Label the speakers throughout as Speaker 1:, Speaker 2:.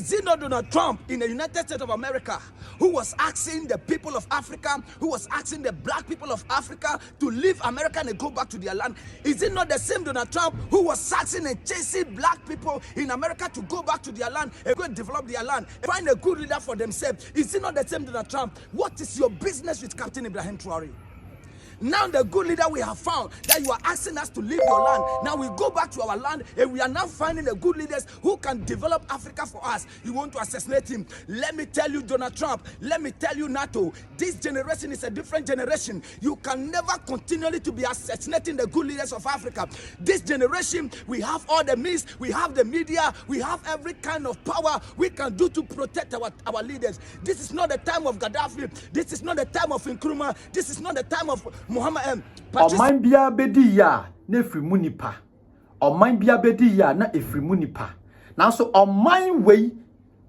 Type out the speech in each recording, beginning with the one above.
Speaker 1: Is it not Donald Trump in the United States of America who was asking the people of Africa, who was asking the black people of Africa to leave America and go back to their land? Is it not the same Donald Trump who was asking and chasing black people in America to go back to their land and go and develop their land, find a good leader for themselves? Is it not the same Donald Trump? What is your business with Captain Ibrahim Traore? Now the good leader we have found, that you are asking us to leave your land. Now we go back to our land and we are now finding the good leaders who can develop Africa for us. You want to assassinate him? Let me tell you, Donald Trump, let me tell you, NATO, this generation is a different generation. You can never continually to be assassinating the good leaders of Africa. This generation, we have all the means, we have the media, we have every kind of power we can do to protect our leaders. This is not the time of Gaddafi. This is not the time of Nkrumah. This is not the time of Muhammad M.
Speaker 2: Oman bia bedi ya na efrimu nipa. Oman bia bedi ya na efrimu nipa. Nanso oman wei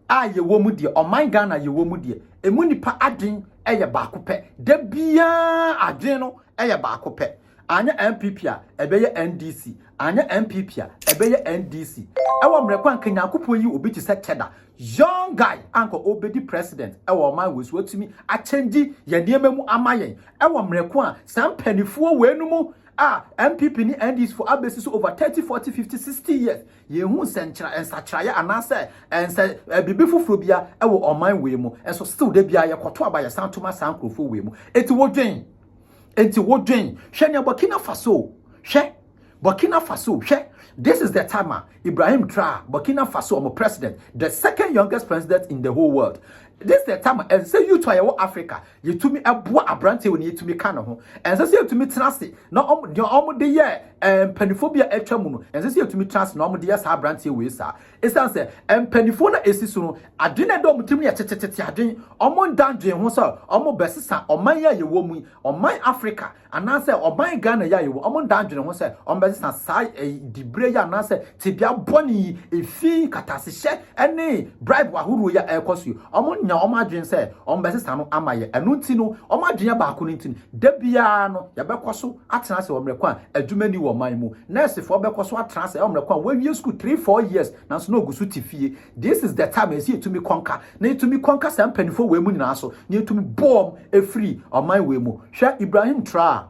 Speaker 2: a ye wo mu de, oman Ghana ye wo mu de. Emu nipa adwen eye baako pe. Da bia adwen no eye baako pe. Anya MPP a ebeye NDC, anya MPP a ebeye NDC. Ewo mrekwa nkanya akopɔ yi obi ti se Cheddar. Young guy anko obedi president ewo man we so atumi a change ye niema mu amayen ewo mreko a sam panifuo we nu mu MPP ni NDs for abesi so over 30 40 50 60 years ye hu senchira ensachira ya anase ense bibi fufuro bia ewo oman we mu enso still de bia ye kwoto aba ye santoma sankrofo we mu enti wodwen hwe ne Burkina Faso hwe. This is the timer. Ibrahim Traore, Burkina Faso, I'm a president, the second youngest president in the whole world. This is the time, and say you to your Africa, you to me a boy a branch when you to me canoe, and say you to me transit, no, your almost the year, and peniphobia etramuno, and say you to me trans normal dears have branch with sir. It's answer, and penifona is soon, I didn't know to me a tete, almost dungeon, one sir, almost best on my year, you woman, on my Africa, and answer, on my Ghana, you almost dungeon, one sir, on best side a debray, and answer, Tibia Bonnie, a fee, catassi, any bribe who ya air cost you, almost. Na omadwen say ombesesa no amaye enu nti no omadwen ba ko nti da bia no ya bekoso atena se omreko a adwumani wo man mu nurse fo bekoso atena se omreko a we school 3-4 years na so no gusu tifie. This is the time as you to me conquer na to me conquer some penifo we mu nyina so na to me bomb e free oman we mu hwe Ibrahim Traore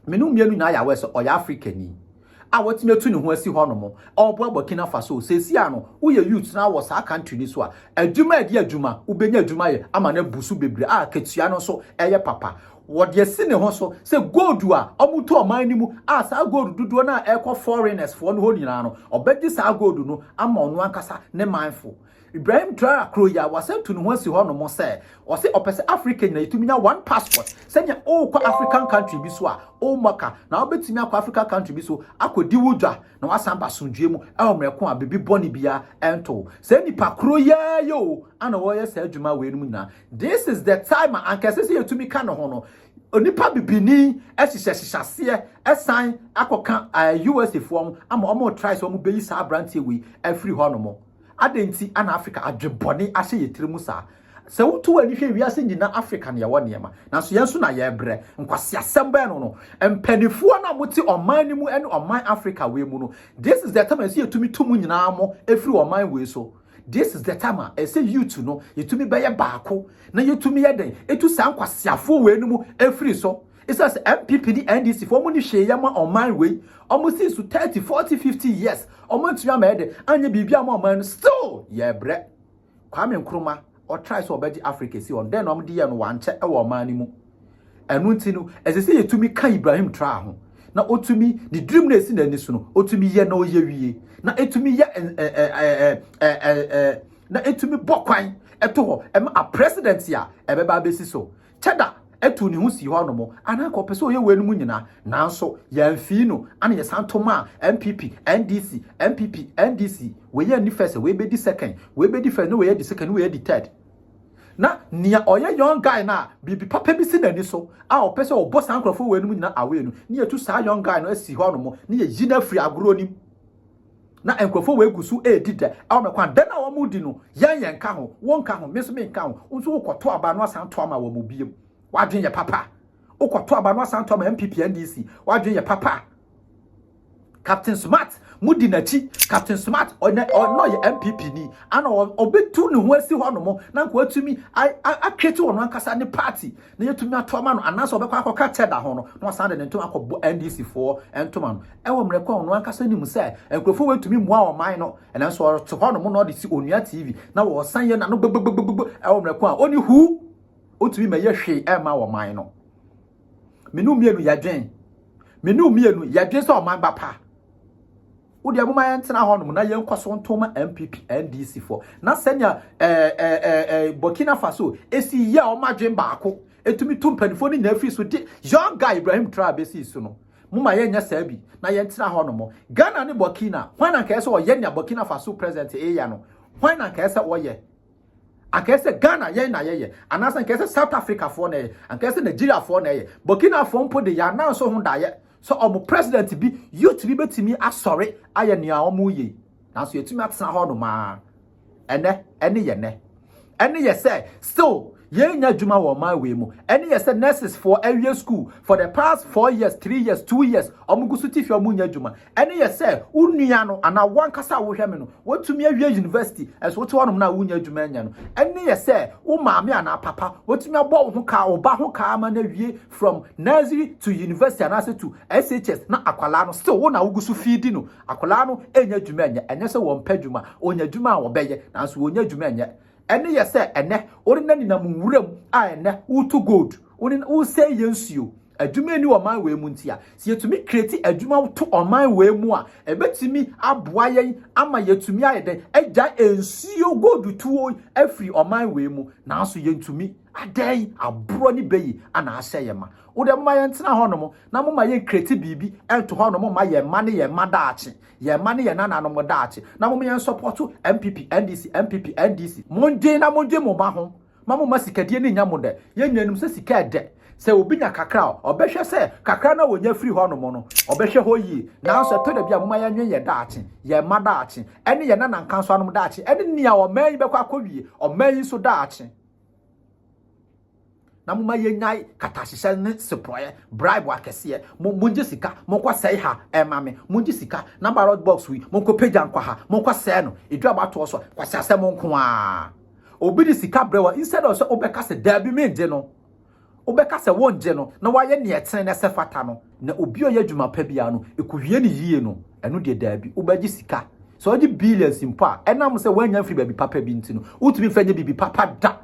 Speaker 2: menu mienu na ya we so oya Africani a watime tu ne ho asi ho no mo obo Burkina Faso sesi ano wo ye youth na wo sa country ni so a adwuma adi adwuma wo benya adwuma ye ama na busu bebre a ketua no so eye papa wo de si ne ho so se gold a omuto oman ni mu a sa gold dudu na ekọ foreigners fo no ho nyina no obedi sa gold no ama onu ankasa ne manfo. Ibrahim Traore kroya wasem to no ho asi ho no mo se o se opese Africa na yitumi nya one passport senya o kwa African country bi so a o maka na obetumi akwa African country bi so akodi wodwa na wasamba sondwe mu e omreko a bibi boni bia ento se nipa kroya yo ana wo ye sa adwuma we nu nyina. This is the time ankase se yitumi ka no ho no onipa bibini ehihye esan akoka USA fo ama omo try so omo beyi sa brantie we every ho no mo adenti ana Africa adwebone ahye yetirimu sa se wotu ani hwe wiase nyina Africa ne yawo niema nanso yenso na ye bre nkwase asemba no empanifuo na moti oman ni mu ene oman Africa we mu no. This is the time as yetumi tumu nyina mo efri oman we so. This is the time I say you to know yetumi beye baako na yetumi yeden etu sa nkwasiafo we nu mu efri so. It says MPP the NDC for money share yama on my way almost since 30 40 50 years almost to made anya bibia ma man still yeah bre Kwame Nkrumah or try so obedi Africa see on then the no wan che e wo man ni mu enu nti no as say yetumi kan Ibrahim Traore ho na otumi the dream na si na ni so no otumi ye na oye wie na etumi ye na etumi bokwan eto ho a president ya ebeba besi so Cheddar etu ni hu si ho no mo anako pese oye we nu mu nyina nanso yamfi no ana ye santoma MPP NDC MPP NDC we ye ni first we be di second we be di first no we ye di second we ye di third na nia oye young guy na bibi papa bi si nani so a o pese o boss ankrofo we nu mu nyina awe nu ni etu sa young guy no asi ho no mo ni ye yina free agro ni na enkrofo we gusu edide a o mekwan den na wo mu di no yen ka ho won ka ho meso me nka ho nso wo kwoto aba no asanto ama wo mu biem wadwen ye papa ukwoto aba no asanto ama MPP NDC wadwen ye papa Captain Smart mudi na chi KwakuSmart or no ye MPP ni ana obetu ne ho asi ho no mo na ko atumi a create won ankasa ne party na yetumi atoma no anaso obekwa akoka teda ho no na osan de ne ntom akọbo NDC for entoma no ewo mreko won ankasa ni mu se enkrofo wetumi mua o man no enanso to ho no mo no de si onua TV na wo san ye na no gbegbegbegbe ewo mreko a oni hu otumi me ye hwe e ma wo man no menu mienu yadwen so o man bapa odi amuma yentena ho no na yenkwaso ntoma MPP NDC for na senya Burkina Faso esi ya o madwen baako etumi tumpanifo ni na afri so di young guy Ibrahim Traoré besi so no muma yenya sabi na yentena ho no mo Ghana ne Burkina hwan anka ese o ye nya Burkina Faso president ya no hwan anka ese o ye anka ese Ghana ye na ye anasa anka ese South Africa for na ye anka ese Nigeria for na ye Burkina for mpo de ya na so ho da ye so omo president bi youth bi betimi asori aye nia omo ye na so yetimi atena ho no ma ene ye say still ye nya djuma wo my way mu ene ye say nurses for area school for the past 4 years 3 years 2 years omo gusuti fi omo nya djuma ene ye say unua no ana wankasa wo hwe me no wotumi awie university as wotu wonom na wunya djuma nya no ene ye say wo maame ana papa wotumi abo wo ho ka oba ho ka ma na wie from nursery to university and also to SHS na akwala no still wo na wugusu feedi no akwala no enya djuma nya enye say wo mpa djuma onya djuma a wo beye na so wonya djuma nya ene ye say ene ori na nina munwuram a ene utu gold ori u say yensuo adwuma ni o man we mu ntia se yetumi create adwuma to o man we mu a ebetimi aboa yen ama yetumi ayede agya ensuo gold tuo afri o man we mu na so yentumi adan abro ni beyi ana ahye yema wo de ma yentena ho no mo na mo ma ye create bibi ento ho no mo ma ye ma ne ye ma daache ye ma ne ye na no mo daache na mo yen support MPP NDC monje na monje mo ba ho ma mo masikadie ni nya mo de ye nwanum se sika de se obi nya kakra obehwe se kakra na wonya free ho no mo no obehwe ho yi na so to da bia mo ma ye nwen ye daache ye ma daache ene ye na nkan so anom daache ene nia o man yi bekwa akọwie o man yi so daache na muma yenyai katashise ne seproye bribe akese munje sika monkwa sei ha emame munje sika na ballot box wi monko page ankwa ha monkwa sei no edu abato so kwase asem nko a obi di sika brewa instead of so obeka se dabi menje no obeka se wonje no na waye ne etene ne sefata no na obi oye dwuma pa bia no ekuwie ne yie no eno de dabi obaji sika so oji billions impa enam se wanya free baby papa bi ntino utumi fanye bibi papa da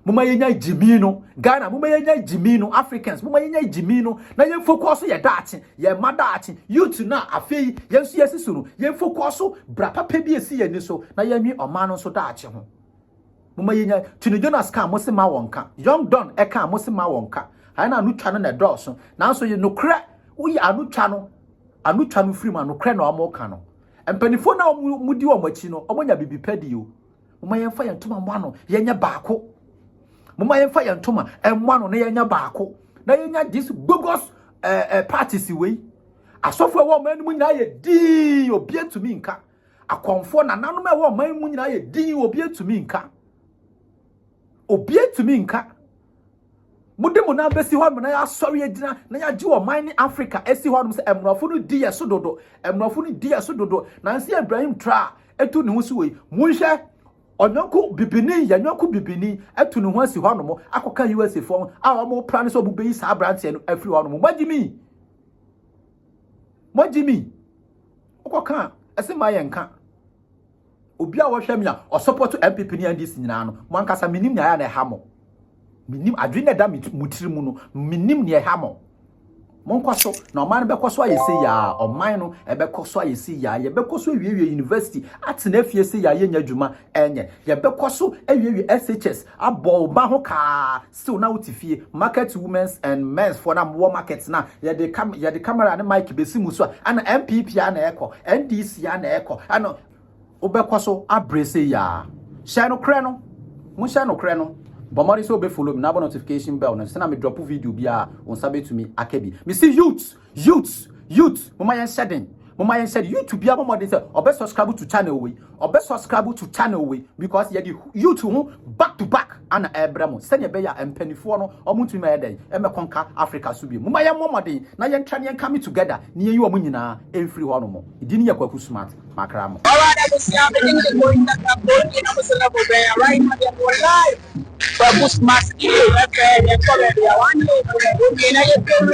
Speaker 2: muma yenya jimino Ghana muma yenya jimino Africans muma yenya jimino na yen focus ye daache ye madaache youth na afei yensu yesisuru yen focus bra papa bi esi ye ni so na yenwi oman no so daache ho muma yenya Tini Jonas kan mo se ma wonka Young Don e kan mo se ma wonka ha na anutwa no na dɔɔso na so ye nokra wo ye anutwa no free ma nokra na omo ka no empanifo na mudi wo machi no omonya bibi padi o muma yen fa yen toma mo ano yenya baako muma yemfa yentoma enwa no na yenya baako na yenya this bogus parties we asofo wo man mu nyina ye di obi antumi nka akonfo na nanom wo man mu nyina ye di obi antumi nka mude mo na besi ho na ya sori agina na ya gi wo man ni Africa esi ho no se emrofo no di ye so dodo na nsi Ibrahim Traoré etu ne ho si we munhwe onyonko bibini yanyonko bibini etu ne ho asi ho no mo akoka USA fo a mo plan so obubeyi sa branche no afri ho no mo magimi okoka ese ma yenka obi a wo hwam ya o support MPP ni NDC nyina no mo ankasa minim nya ya na hamo minim adwene da mutiri mu no minim ne hamo monkoso na oman bekoso ayesi ya oman no ebekoso ayesi ya ye bekoso ewie university atena fie se ya yenya dwuma enye ye bekoso ewie SHS abo ba ho ka still na utifie market women's and men's for na war market na ye de camera na mic besi mu so ana MPP ana eko NDC ana eko ana obekoso abrese ya share no kre no mo share no kre no Bomari so be follow me na notification bell na say na me drop video bia on sabe to me akebi me see youth mama yan shedding Mama said YouTube bia mama dey say obe subscribe to channel we. Obe subscribe to channel we because ye the YouTube back to back ana ebramo. Send be ya empanifo no omuntu me dey e me konka Africa so bi. Mama ye mama dey na ye ntwa ne come together ne ye omu nyina emfiri ho no mo. Idi ne ye KwakuSmart makra mo.
Speaker 3: All right, I was having the going that I'm going in a level there right now they're live. KwakuSmart they're coming there one day. Okay, now you feel